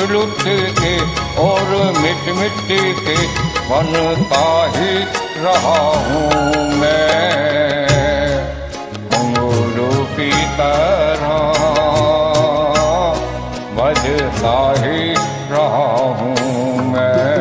लुट के और मिट मिट के बनता ही रहा हूँ मैं, घुंघरू की तरह बजता ही रहा हूँ मैं।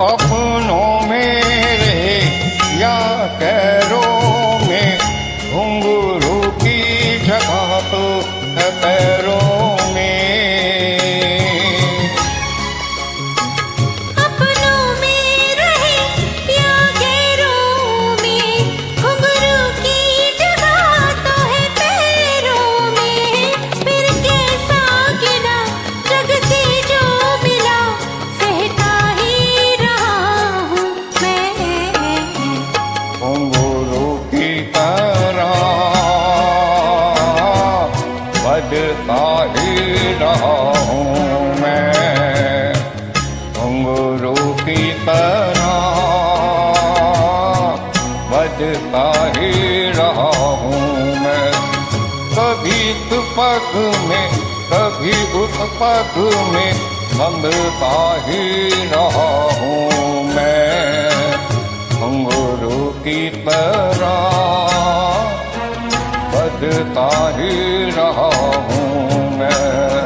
अपनों में रहे या पैरों में, घुंघरू की जगह तो है पैरों में। अपनों में रहे या गैरों में, घुंघरू की जगह तो है पैरों में। फिर कैसा गिला जग से जो मिला, सहता ही रहा हूँ मैं, घुंघरू की तरह बजता ही रहा हूँ मैं, घुंघरू की तरह बजता ही रहा हूँ मैं। कभी इस पग में कभी उस पग में बंधता ही रहा हूँ मैं, घुंघरू की तरह बजता ही रहा हूँ मैं।